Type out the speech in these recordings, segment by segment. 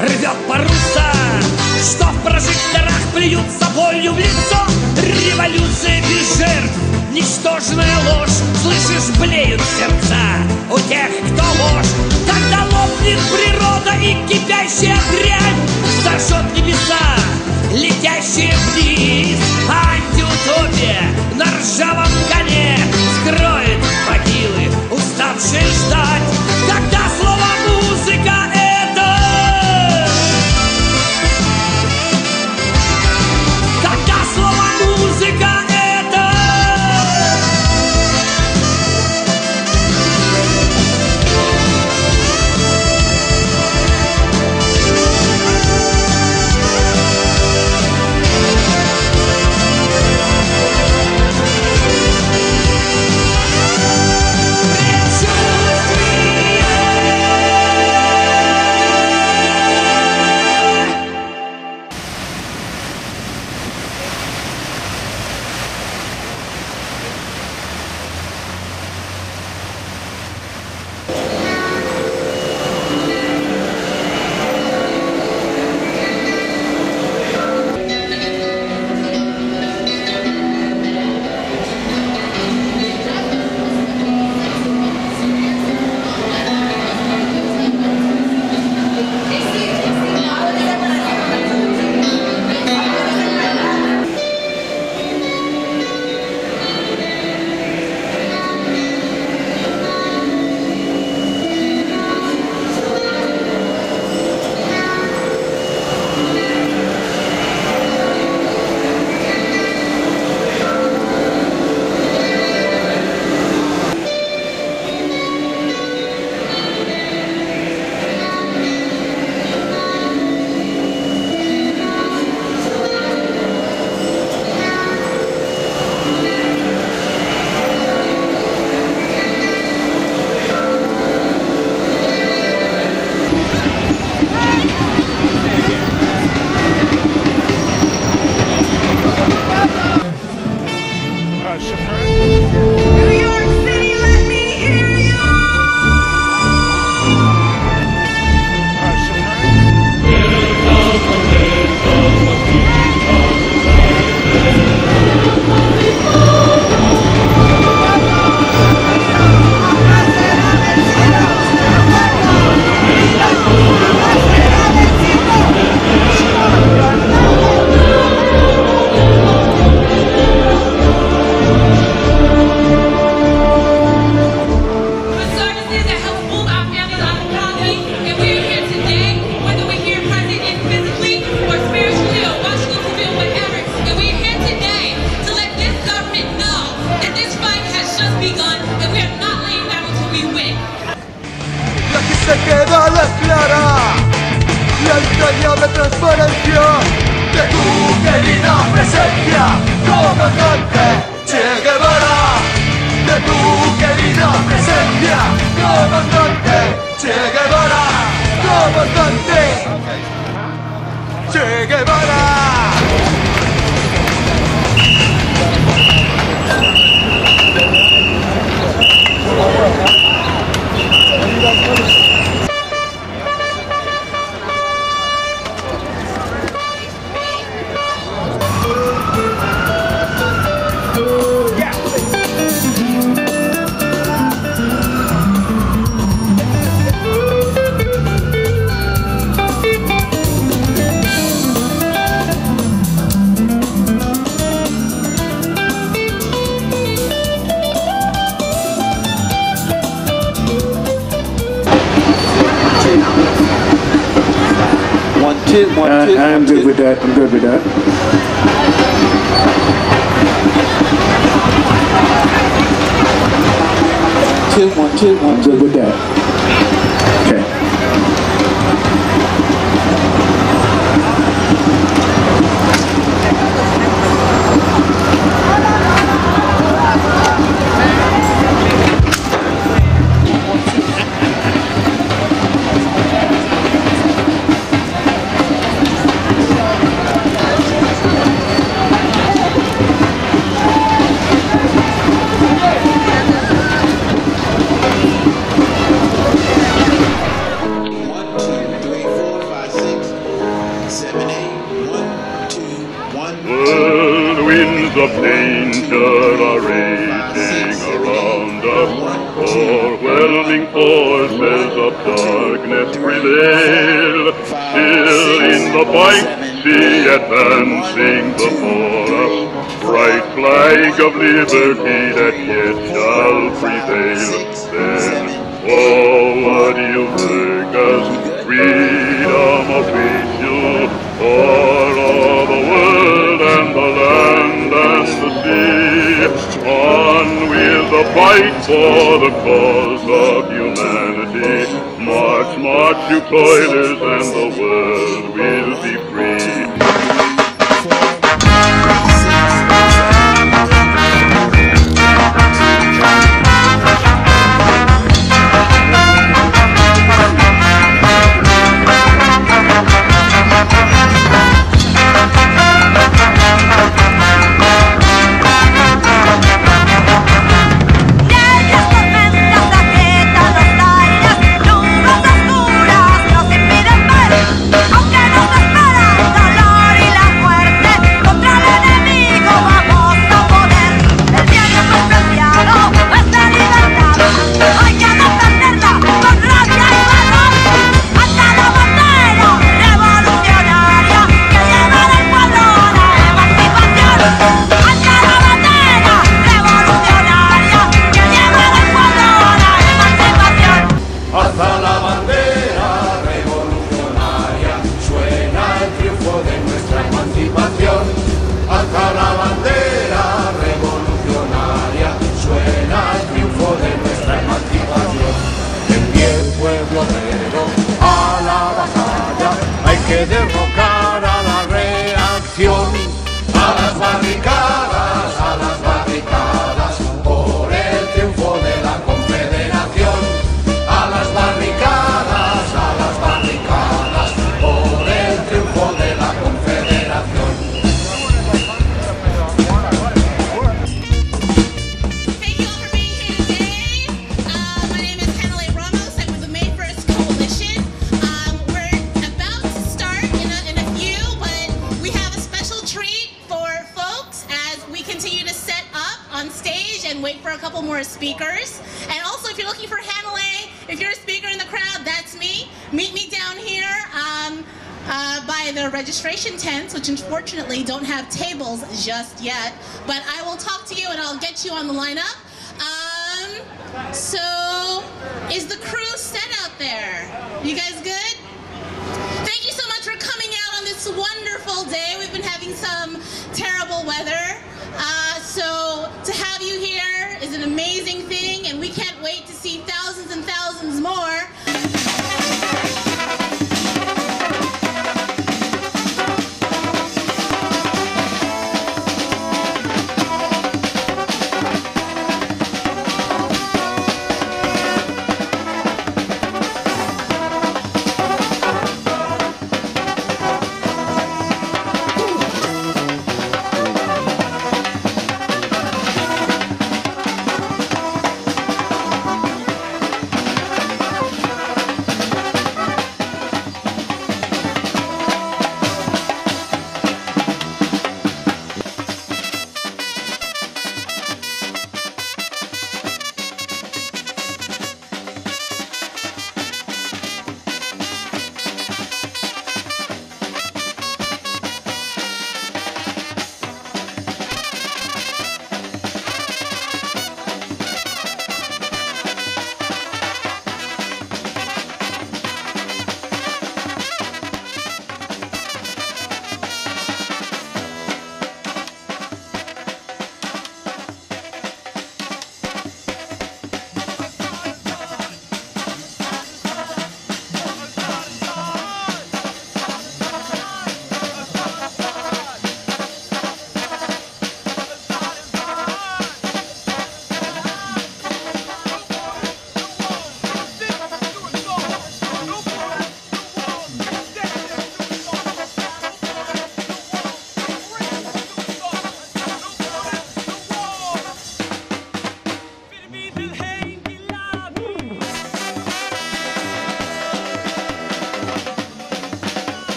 рвет паруса, что в прожекторах плюются болью в лицо. Революция без жертв, ничтожная ложь. Слышишь, блеют сердца у тех, кто ложь. Когда лопнет природа и кипящая дрянь сожжет небеса, летящие вниз. Антиутопия на ржавом коне скроет могилы, уставшие ждать. Когда слово музыка это, когда слово музыка это, se queda la clara la entrañable transparencia de tu querida presencia, comandante Che Guevara. De tu querida presencia, comandante Che Guevara, comandante Che Guevara. I'm good with that. I'm good with that. I'm good with that. Okay. 7, 8, 1, 2, 1, 2. Whirlwinds of danger are raging around us. Overwhelming forces of darkness prevail. Still in the fight, see advancing before us. Bright flag of liberty that yet shall prevail. Then forward you take us, freedom awaits you, for all the world and the land and the sea. On with the fight for the cause of humanity. March, march, you toilers, and the world will be free. Speakers. And also, if you're looking for Hannah Lay, if you're a speaker in the crowd, that's me. Meet me down here by the registration tents, which unfortunately don't have tables just yet. But I will talk to you and I'll get you on the lineup. So, is the crew set out there? You guys good? Thank you so much for coming out on this wonderful day. We've been having some terrible weather. So to have you here is an amazing thing, and we can't wait to see thousands and thousands more.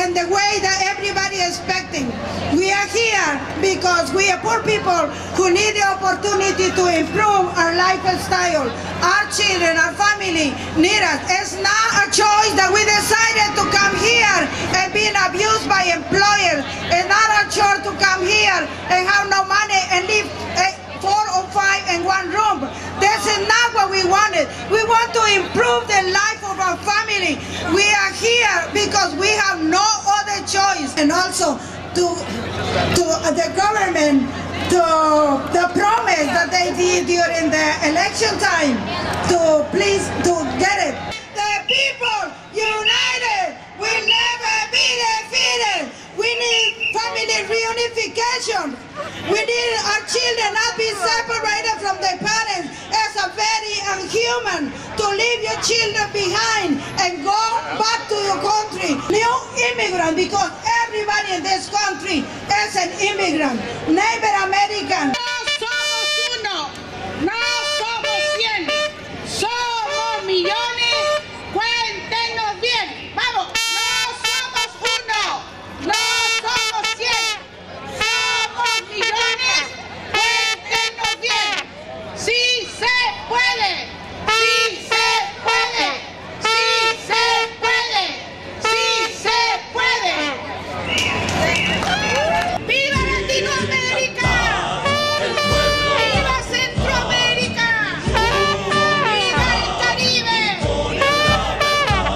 and the way that everybody expecting. We are here because we are poor people who need the opportunity to improve our lifestyle. Our children, our family need us. It's not a choice that we decided to come here and being abused by employers. It's not a choice to come here and have no money and live 4 or 5 in one room. This is not what we wanted. We want to improve the life of our family. We are here because we have no other choice. And also to the government, to the promise that they did during the election time, to please to get it. The people united will never be defeated. We need family reunification. We need our children not be separated from their parents. It's a very unhuman to leave your children behind and go back to your country. New immigrant, because everybody in this country is an immigrant. Native American. No somos uno, no somos 100, somos millones, cuéntenos bien. Vamos, no somos uno, no somos 100, somos millones, cuéntenos bien. Sí se puede, sí se puede, sí se puede, sí se puede. ¡Viva Latinoamérica! ¡Viva Centroamérica! ¡Viva el Caribe!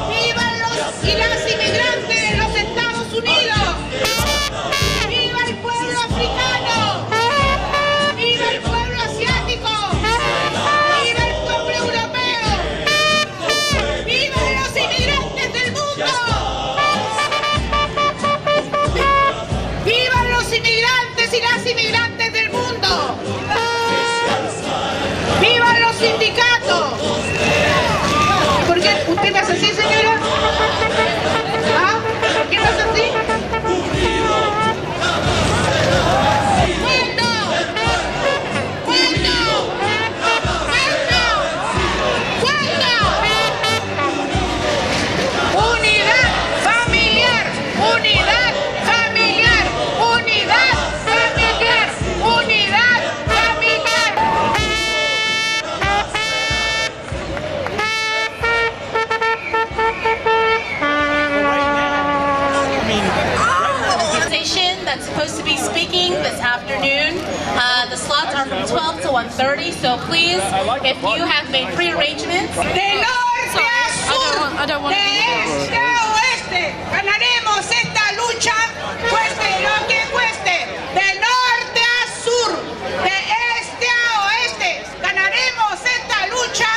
¡Vivan los y las inmigrantes de los Estados Unidos! ¡Viva el pueblo africano! ¡Viva el pueblo asiático! ¡Viva el pueblo europeo! ¡Vivan los inmigrantes del mundo! ¡Vivan los inmigrantes y las inmigrantes del mundo! ¡Vivan los sindicatos! ¿Por qué usted me hace así, señora? ¿Ah? ¿Por qué me hace así? ¡Cuento! ¡Cuento! ¡Cuento! ¡Cuento! Unidad familiar, unidad familiar, unidad familiar, unidad familiar. Organization that's supposed to be speaking this afternoon. The slots are from 12 to 1:30, so please, if you have made pre-arrangements. De norte a sur, I don't want to de be este a oeste, ganaremos esta lucha, cueste lo que cueste. De norte a sur, de este a oeste, ganaremos esta lucha,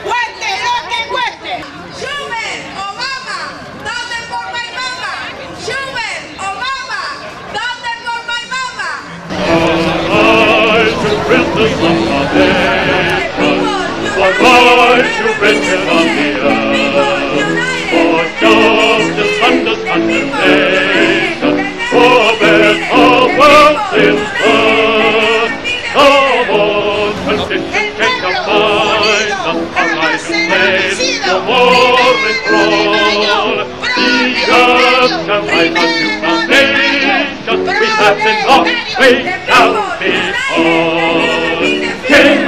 cueste lo que cueste. Schumer, Obama, ¿dónde por my mama? Schumer, Obama, ¿dónde por my mama? Arise to rid the sun of day, arise to rid it on the earth, for justice and discrimination, for better world in earth. Come on, constitution take a fight, arise to make the war enthrall. The earth shall rise up to foundation, we have enough, we shall be all. In the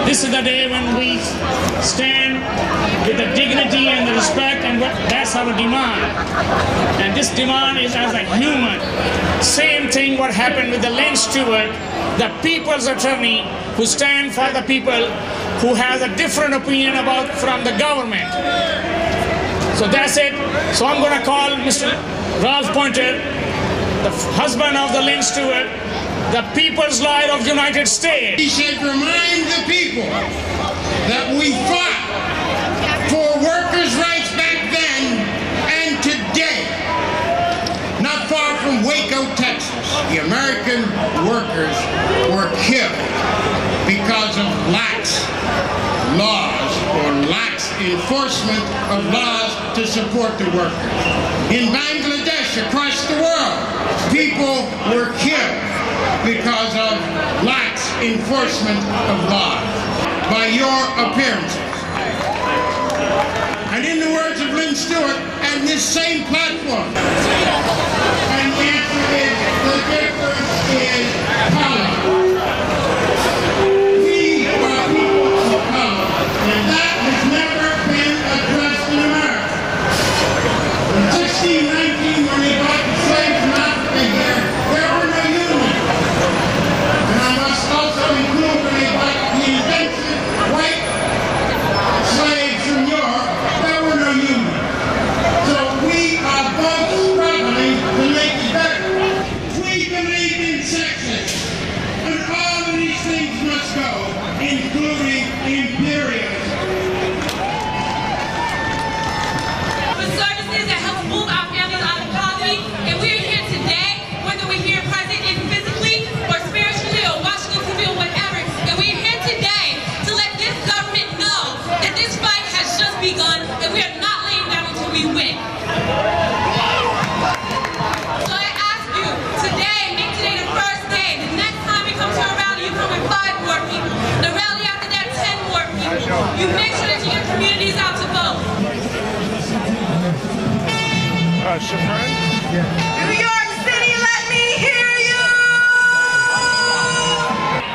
This is the day when we stand with the dignity and the respect, and that's our demand. And this demand is as a human. Same thing what happened with the Lynch Stewart, the people's attorney who stand for the people who has a different opinion about from the government. So that's it. So I'm going to call Mr. Ralph Pointer, the husband of the Lynch Stewart, the people's lawyer of the United States. He should remind the people that we fought for workers' rights back then and today. Not far from Waco, Texas, the American workers were killed because of lax laws or lax enforcement of laws to support the workers. In Bangladesh, across the world, people were killed because of lax enforcement of laws by your appearances. And in the world Lynn Stewart and this same platform? And the answer is, the difference is color. We are people of color, and that has never been addressed in America. In 1619, when they brought the slaves from Africa here, there were no unions. And I must also include when they brought the indentured white slaves from Europe, there were no unions. So we are both struggling to make it better. We believe in sexism, and all of these things must go, including imperialism. The services that help move our families out of poverty, and we're here today, whether we're here present in physically or spiritually or watching on TV or whatever, and we're here today to let this government know that this fight has just begun and we are not laying down until we win. So I ask you today, make today the first day. The next time you come to a rally, you come with 5 more people. The rally after that, 10 more people. You make sure that you get communities out to vote. New York City, let me hear you!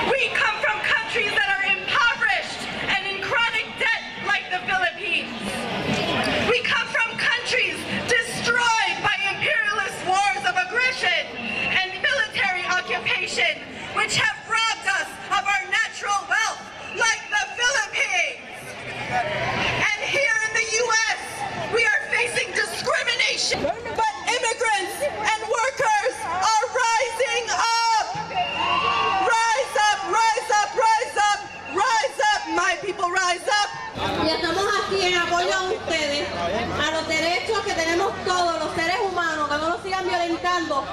We come from countries that are impoverished and in chronic debt like the Philippines. We come from countries destroyed by imperialist wars of aggression and military occupation, which have robbed us of our natural wealth like the Philippines. And here in the U.S., we are facing discrimination. But immigrants and workers are rising up. Rise up, rise up, rise up, rise up, my people, rise up. Y estamos aquí en apoyo a ustedes, a los derechos que tenemos todos los seres humanos, que no los sigan violentando.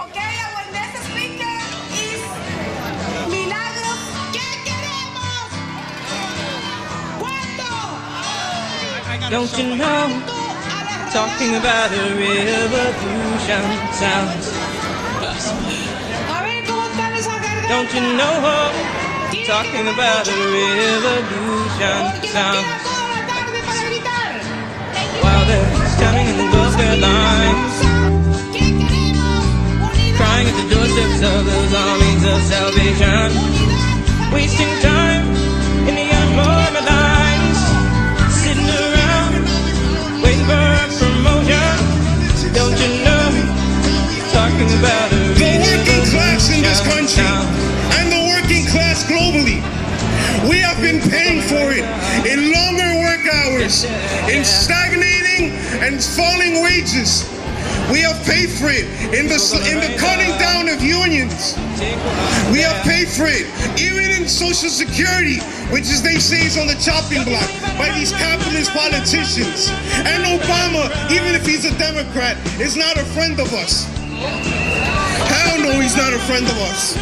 Okay, our next speaker is Milagros. ¿Qué queremos? ¿Cuánto? Don't you know, talking about a revolution sounds. Don't you know, talking about a revolution sounds. While they're standing in the welfare lines, crying at the doorsteps of those armies of salvation, wasting time in the unemployment lines, sitting around waiting for a promotion. Don't you know, talking about a working class in this country and the working class globally, we have been paying for it in longer work hours, in stagnating and falling wages. We have paid for it in the cutting down of unions. We have paid for it even in Social Security, which is they say is on the chopping block by these capitalist politicians. And Obama, even if he's a Democrat, is not a friend of us. Hell no, he's not a friend of us.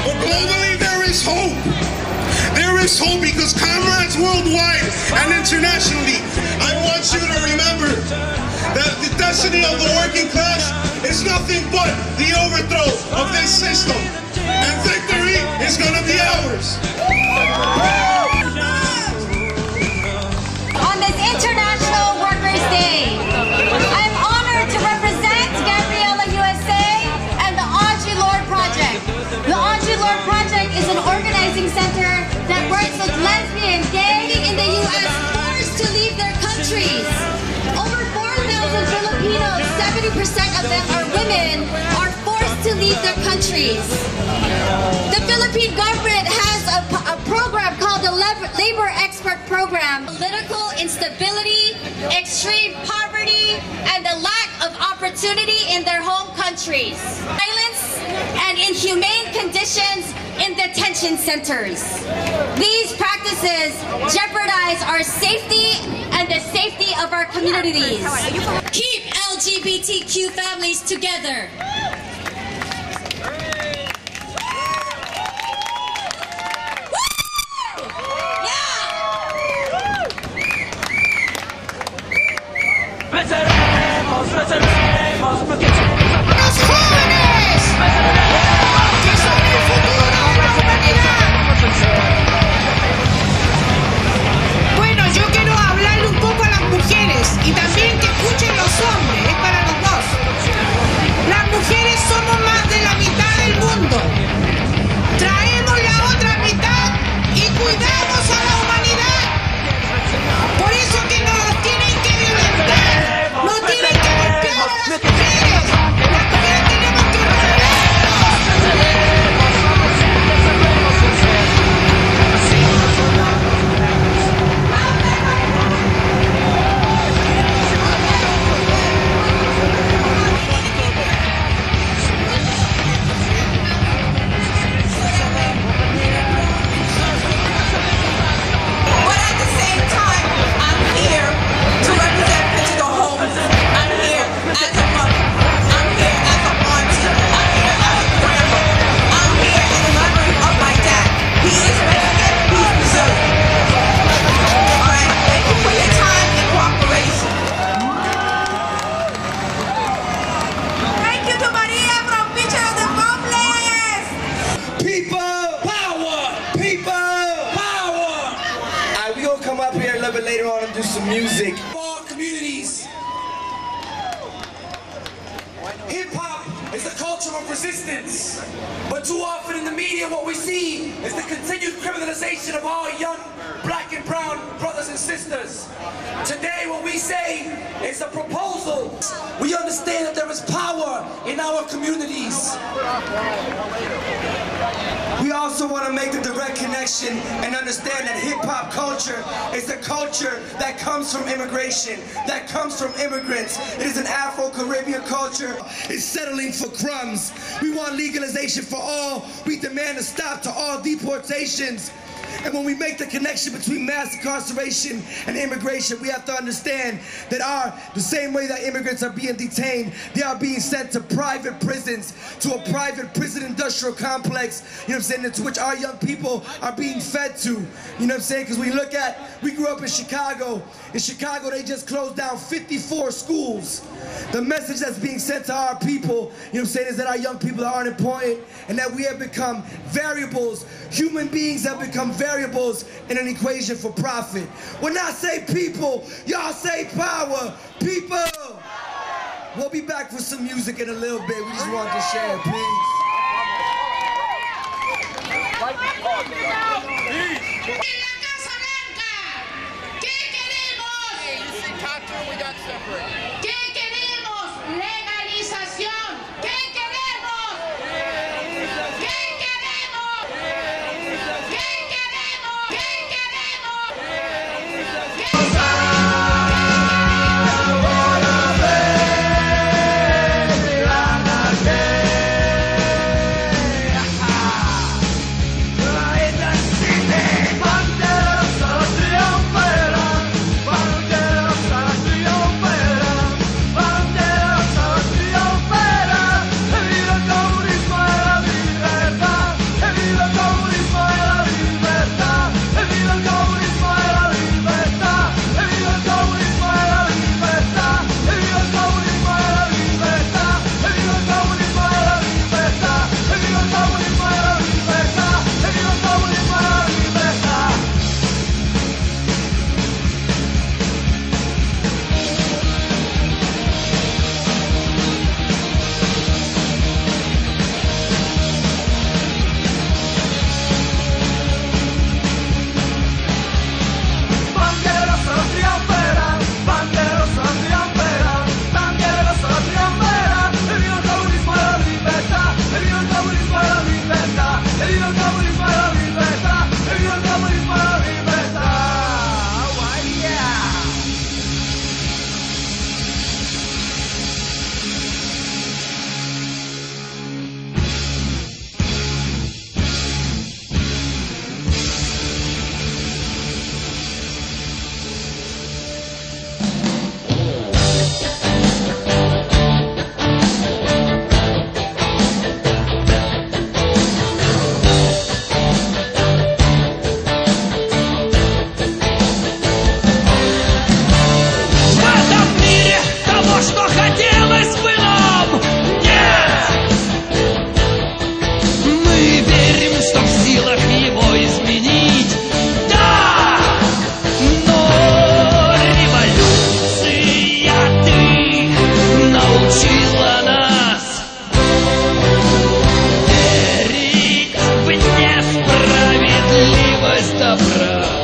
But globally there is hope. There is hope because comrades worldwide and internationally, I want you to remember that the destiny of the working class is nothing but the overthrow of this system. And victory is going to be ours. On this International Workers' Day, I am honored to represent Gabriella USA and the Audre Lorde Project. The Audre Lorde Project is an organizing center that works with lesbian, gay, in the U.S. forced to leave their countries. Over 4,000 Filipinos, 70% of them are women, are forced to leave their countries. The Philippine government has a program called the Lev Leybo Expert Program. Political instability, extreme poverty, and the lack of opportunity in their home countries. Violence and inhumane conditions in detention centers. These practices jeopardize our safety and the safety of our communities. Keep LGBTQ families together. traemos la otra mitad y cuidamos a la humanidad. Por eso que nos tienen que violentar, nos tienen que golpear a las mujeres. Las mujeres tenemos que later on and do some music. All communities. Hip-hop is a culture of resistance. But too often in the media what we see is the continued criminalization of all young black and brown brothers and sisters. Today what we say is a proposal. We understand that there is power in our communities. We also want to make the direct connection and understand that hip-hop culture is a culture that comes from immigration, that comes from immigrants. It is an Afro-Caribbean culture. It's settling for crumbs. We want legalization for all. We demand a stop to all deportations. And when we make the connection between mass incarceration and immigration, we have to understand that the same way that immigrants are being detained, they are being sent to private prisons, to a private prison industrial complex, you know what I'm saying, to which our young people are being fed to, you know what I'm saying, because we grew up in Chicago. In Chicago, they just closed down 54 schools. The message that's being sent to our people, you know what I'm saying, is that our young people aren't important and that we have become variables. Human beings have become variables in an equation for profit. When I say people, y'all say power. People! We'll be back for some music in a little bit. We just want to share. Peace. ¿Qué queremos? Legalización. ¿Qué queremos? ¿Qué queremos? ¿Qué queremos? ¿Qué queremos? Abracadabra.